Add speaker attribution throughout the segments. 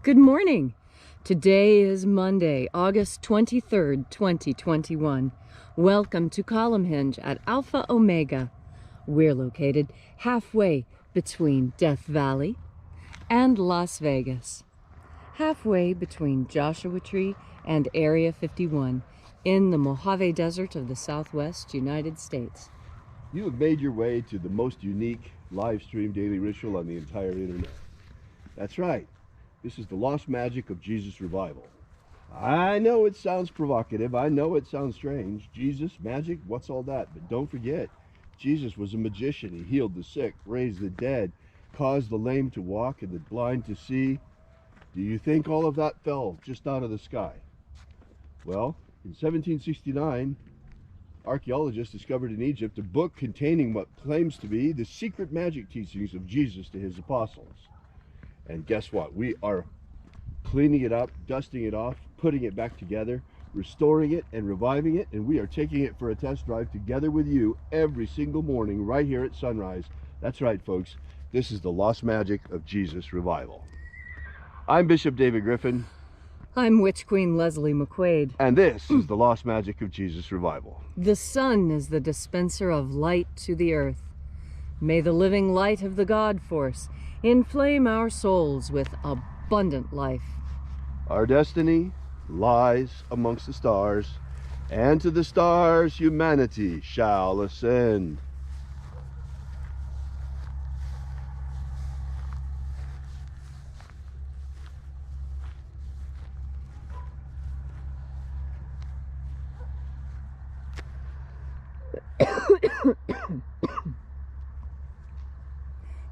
Speaker 1: Good morning. Today is Monday, August 23rd, 2021. Welcome to Column Hinge at Alpha Omega. We're located halfway between Death Valley and Las Vegas. Halfway between Joshua Tree and Area 51 in the Mojave Desert of the Southwest United States.
Speaker 2: You have made your way to the most unique live stream daily ritual on the entire internet. That's right. This is the lost magic of Jesus revival. I know it sounds provocative. I know it sounds strange. Jesus, magic, what's all that? But don't forget, Jesus was a magician. He healed the sick, raised the dead, caused the lame to walk and the blind to see. Do you think all of that fell just out of the sky? Well, in 1769, archaeologists discovered in Egypt a book containing what claims to be the secret magic teachings of Jesus to his apostles. And guess what? We are cleaning it up, dusting it off, putting it back together, restoring it and reviving it, and we are taking it for a test drive together with you every single morning right here at sunrise. That's right, folks. This is the lost magic of Jesus revival. I'm Bishop David Griffin.
Speaker 1: I'm Witch Queen Leslie McQuade.
Speaker 2: And this is the lost magic of Jesus revival.
Speaker 1: The sun is the dispenser of light to the earth. May the living light of the God Force inflame our souls with abundant life.
Speaker 2: Our destiny lies amongst the stars, and to the stars humanity shall ascend.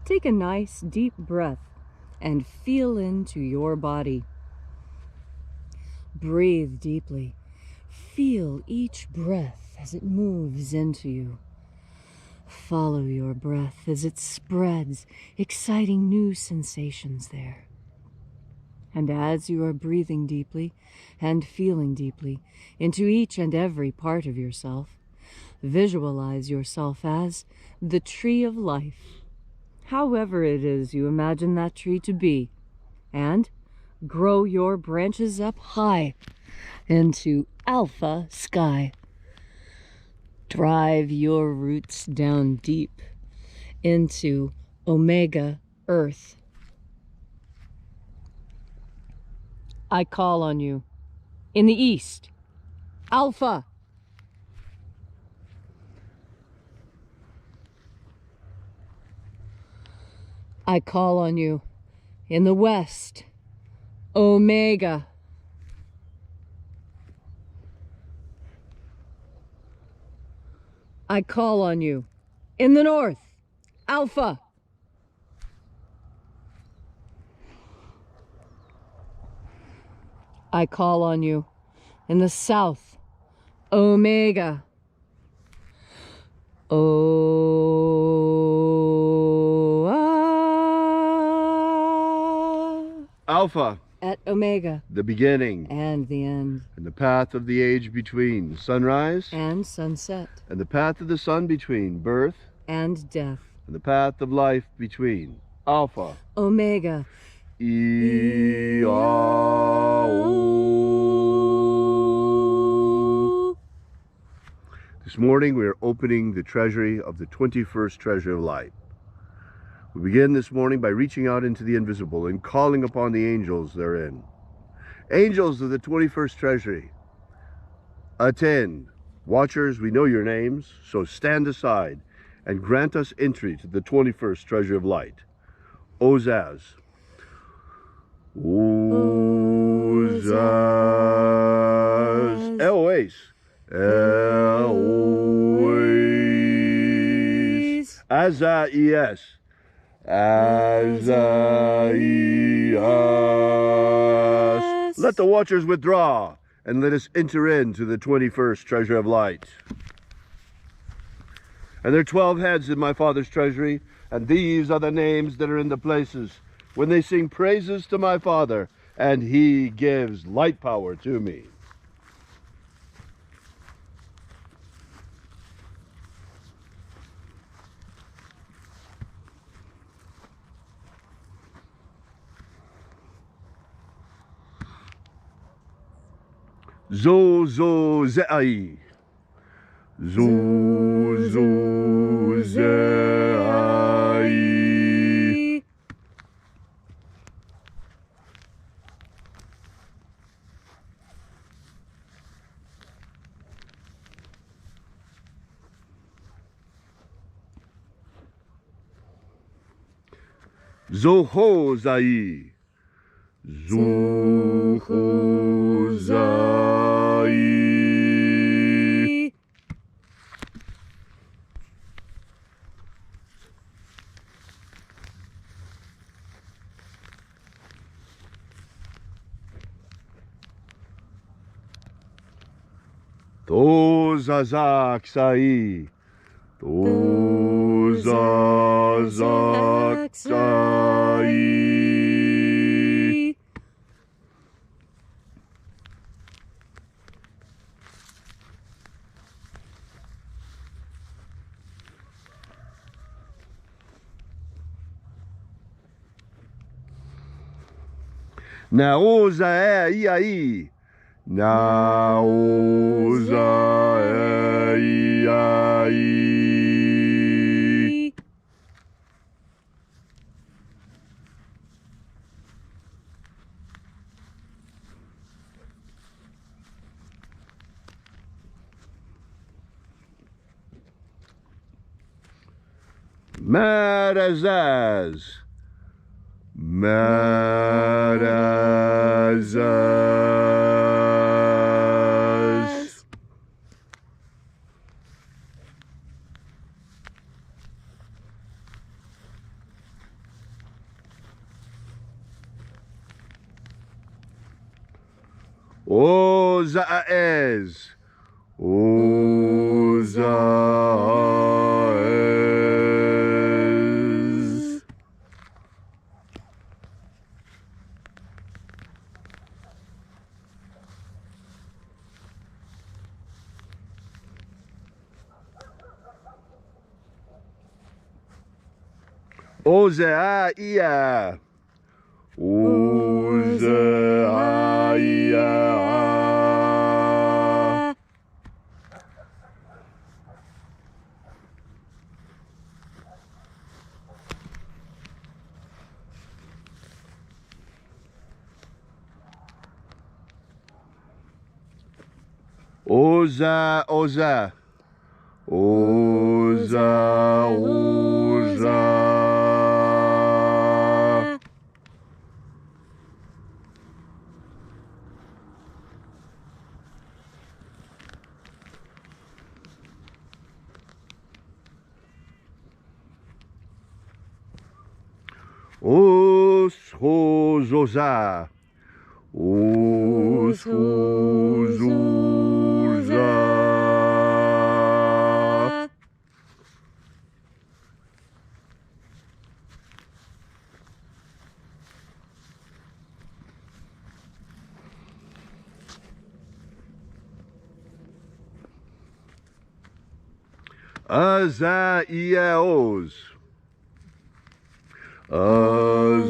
Speaker 1: Take a nice deep breath and feel into your body. Breathe deeply. Feel each breath as it moves into you. Follow your breath as it spreads, exciting new sensations there. And as you are breathing deeply and feeling deeply into each and every part of yourself, visualize yourself as the tree of life, however it is you imagine that tree to be, and grow your branches up high into alpha sky. Drive your roots down deep into omega earth. I call on you in the east, alpha. I call on you in the west, omega. I call on you in the north, alpha. I call on you in the south, omega.
Speaker 2: Alpha.
Speaker 1: At omega.
Speaker 2: The beginning.
Speaker 1: And the end.
Speaker 2: And the path of the age between sunrise.
Speaker 1: And sunset.
Speaker 2: And the path of the sun between birth.
Speaker 1: And death.
Speaker 2: And the path of life between Alpha.
Speaker 1: Omega.
Speaker 2: This morning we are opening the treasury of the 21st treasure of light. We begin this morning by reaching out into the invisible and calling upon the angels therein. Angels of the 21st treasury, attend. Watchers, we know your names, so stand aside and grant us entry to the 21st treasure of light. Ozaz. Ozaz. Eloise. Eloise. Azaias. Azaias. Let the watchers withdraw and let us enter into the 21st treasure of light. And there are 12 heads in my Father's treasury, and these are the names that are in the places when they sing praises to my Father, and he gives light power to me. Zo zo zeai. Zo zo zeai. Zo ho zai. Zo ho zai. To zazak sai. To zazak sai. Naoza e ai. Naoza e ai. Marazaz. Marazaz. Ozaez. Ozaez. Ozeaia. Ozeaia. Oza, oza. Oza, oza. Oshozoza. Oshozoza. Azaiaos. Azaiaos.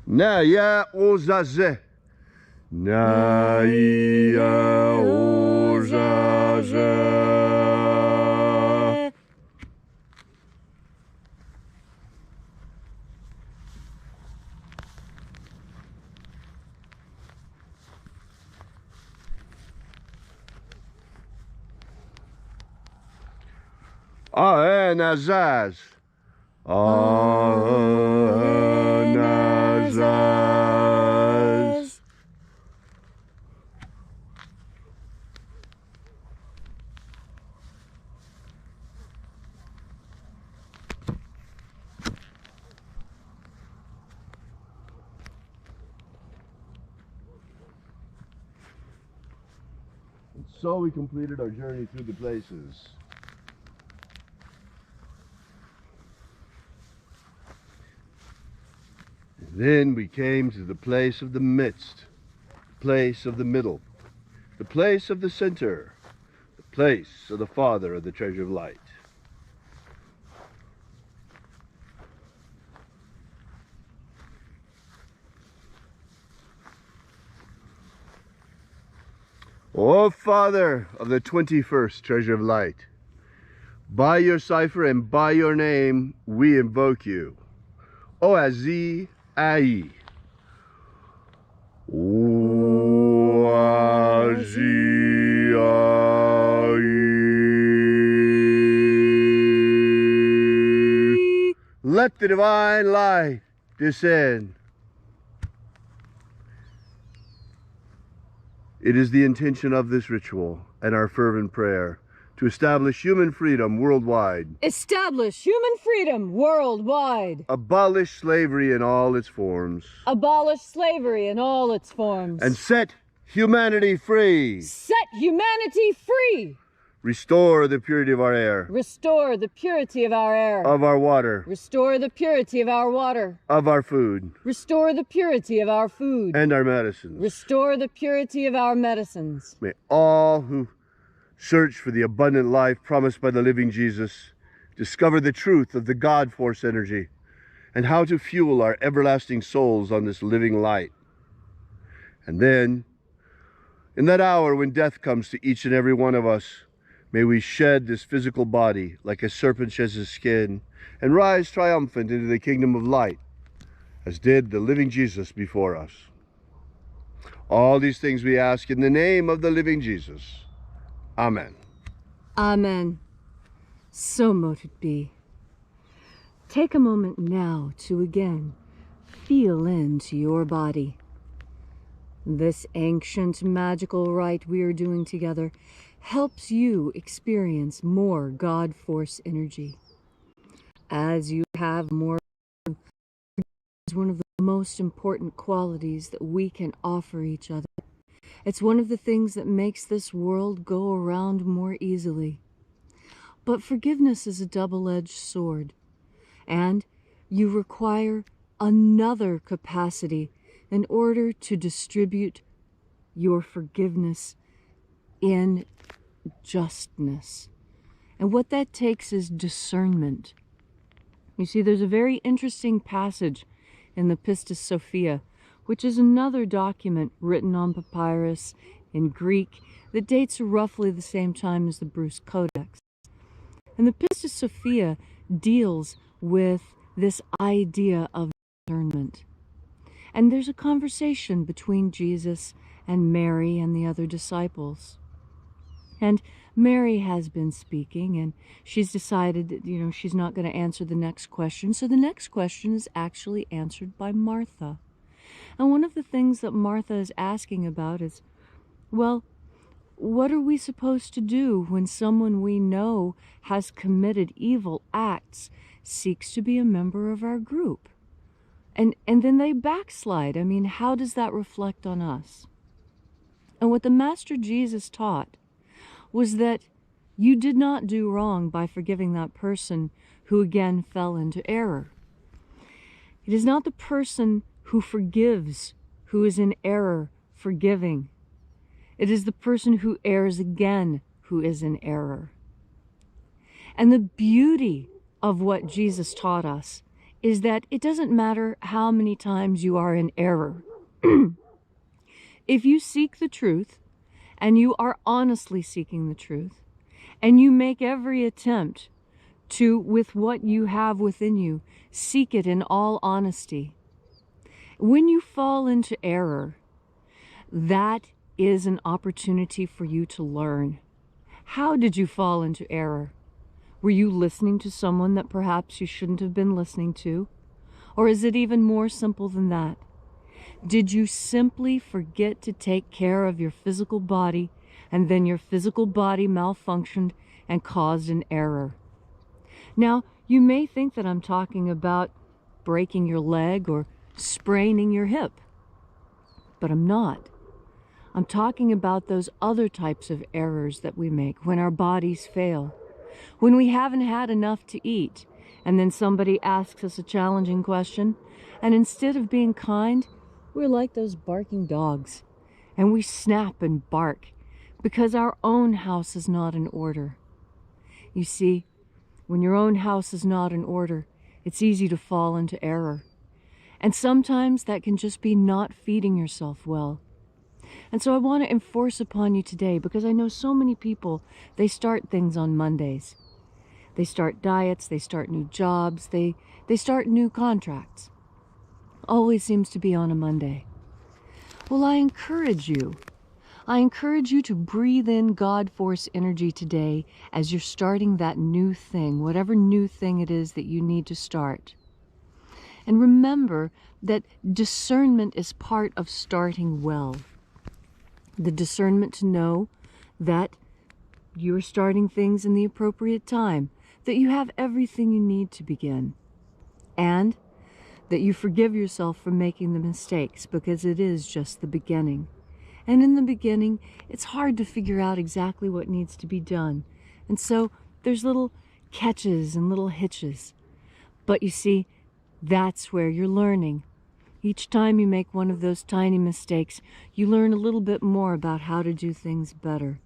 Speaker 2: Naya ozaze. Naya ozaze. Aenazaz. Aenazaz. So we completed our journey through the places. Then we came to the place of the midst, the place of the middle, the place of the center, the place of the Father of the treasure of light. O Father of the 21st treasure of light, by your cipher and by your name we invoke you. O Azi Ai. O Azi Ai. Let the divine light descend. It is the intention of this ritual and our fervent prayer to establish human freedom worldwide.
Speaker 1: Establish human freedom worldwide.
Speaker 2: Abolish slavery in all its forms.
Speaker 1: Abolish slavery in all its forms.
Speaker 2: And set humanity free.
Speaker 1: Set humanity free.
Speaker 2: Restore the purity of our air.
Speaker 1: Restore the purity of our air.
Speaker 2: Of our water.
Speaker 1: Restore the purity of our water.
Speaker 2: Of our food.
Speaker 1: Restore the purity of our food.
Speaker 2: And our medicines.
Speaker 1: Restore the purity of our medicines.
Speaker 2: May all who search for the abundant life promised by the living Jesus discover the truth of the God force energy and how to fuel our everlasting souls on this living light. And then, in that hour when death comes to each and every one of us, may we shed this physical body like a serpent sheds his skin and rise triumphant into the kingdom of light, as did the living Jesus before us. All these things we ask in the name of the living Jesus. Amen.
Speaker 1: Amen. So mote it be. Take a moment now to again feel into your body. This ancient magical rite we are doing together helps you experience more God force energy. As you have more, is one of the most important qualities that we can offer each other. It's one of the things that makes this world go around more easily. But forgiveness is a double-edged sword, and you require another capacity in order to distribute your forgiveness in justness. And what that takes is discernment. You see, there's a very interesting passage in the Pistis Sophia, which is another document written on papyrus in Greek that dates roughly the same time as the Bruce Codex. And the Pistis Sophia deals with this idea of discernment. And there's a conversation between Jesus and Mary and the other disciples. And Mary has been speaking, and she's decided that, she's not going to answer the next question. So the next question is actually answered by Martha. And one of the things that Martha is asking about is, well, what are we supposed to do when someone we know has committed evil acts seeks to be a member of our group? And then they backslide. I mean, how does that reflect on us? And what the Master Jesus taught was that you did not do wrong by forgiving that person who again fell into error. It is not the person who forgives who is in error forgiving. It is the person who errs again who is in error. And the beauty of what Jesus taught us is that it doesn't matter how many times you are in error. If you seek the truth, and you are honestly seeking the truth, and you make every attempt to, with what you have within you, seek it in all honesty, when you fall into error, that is an opportunity for you to learn. How did you fall into error? Were you listening to someone that perhaps you shouldn't have been listening to? Or is it even more simple than that? Did you simply forget to take care of your physical body, and then your physical body malfunctioned and caused an error? Now, you may think that I'm talking about breaking your leg or spraining your hip, but I'm not. I'm talking about those other types of errors that we make when our bodies fail. When we haven't had enough to eat, and then somebody asks us a challenging question, and instead of being kind, we're like those barking dogs, and we snap and bark because our own house is not in order. You see, when your own house is not in order, it's easy to fall into error. And sometimes that can just be not feeding yourself well. And so I want to enforce upon you today, because I know so many people, they start things on Mondays. They start diets, they start new jobs, they start new contracts. Always seems to be on a Monday. Well, I encourage you to breathe in God force energy today as you're starting that new thing, whatever new thing it is that you need to start. And remember that discernment is part of starting well. The discernment to know that you're starting things in the appropriate time, that you have everything you need to begin, and that you forgive yourself for making the mistakes, because it is just the beginning. And in the beginning, it's hard to figure out exactly what needs to be done. And so there's little catches and little hitches. But you see, that's where you're learning. Each time you make one of those tiny mistakes, you learn a little bit more about how to do things better.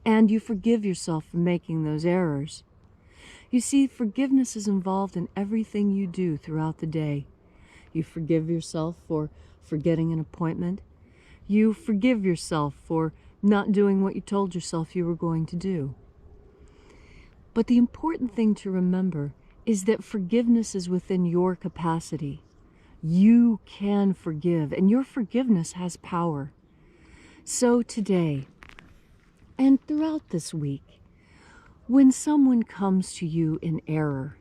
Speaker 1: And you forgive yourself for making those errors. You see, forgiveness is involved in everything you do throughout the day. You forgive yourself for forgetting an appointment. You forgive yourself for not doing what you told yourself you were going to do. But the important thing to remember is that forgiveness is within your capacity. You can forgive, and your forgiveness has power. So today, and throughout this week, when someone comes to you in error,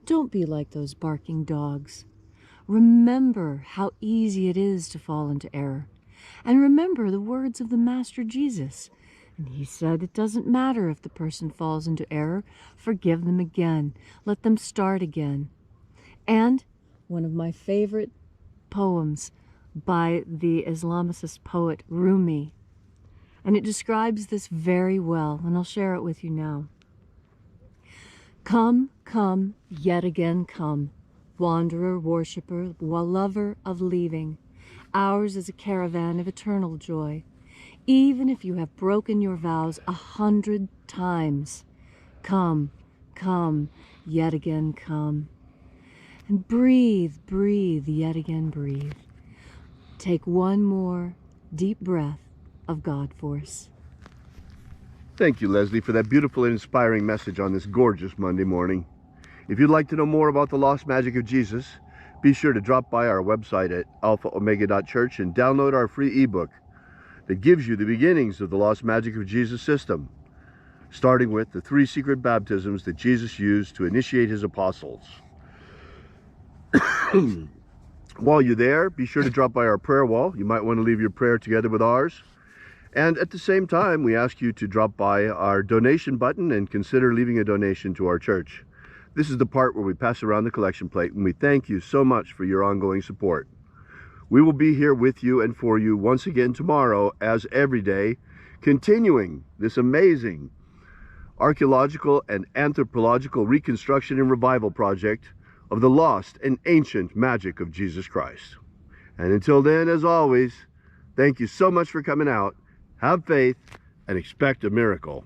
Speaker 1: don't be like those barking dogs. Remember how easy it is to fall into error. And remember the words of the Master Jesus. And he said, it doesn't matter if the person falls into error, forgive them again. Let them start again. And one of my favorite poems by the Islamicist poet Rumi. And it describes this very well, and I'll share it with you now. Come, come, yet again come, wanderer, worshipper, lover of leaving. Ours is a caravan of eternal joy, even if you have broken your vows 100 times. Come, come, yet again come. And breathe, breathe, yet again breathe. Take one more deep breath of God force.
Speaker 2: Thank you, Leslie, for that beautiful and inspiring message on this gorgeous Monday morning. If you'd like to know more about the lost magic of Jesus, be sure to drop by our website at alphaomega.church and download our free ebook that gives you the beginnings of the lost magic of Jesus system, starting with the 3 secret baptisms that Jesus used to initiate his apostles. While you're there, be sure to drop by our prayer wall. You might want to leave your prayer together with ours. And at the same time, we ask you to drop by our donation button and consider leaving a donation to our church. This is the part where we pass around the collection plate, and we thank you so much for your ongoing support. We will be here with you and for you once again tomorrow, as every day, continuing this amazing archaeological and anthropological reconstruction and revival project of the lost and ancient magic of Jesus Christ. And until then, as always, thank you so much for coming out. Have faith and expect a miracle.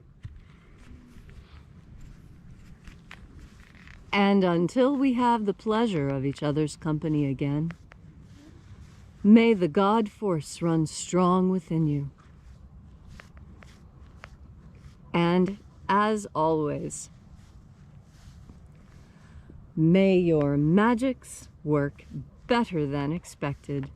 Speaker 1: And until we have the pleasure of each other's company again, may the God force run strong within you. And as always, may your magics work better than expected.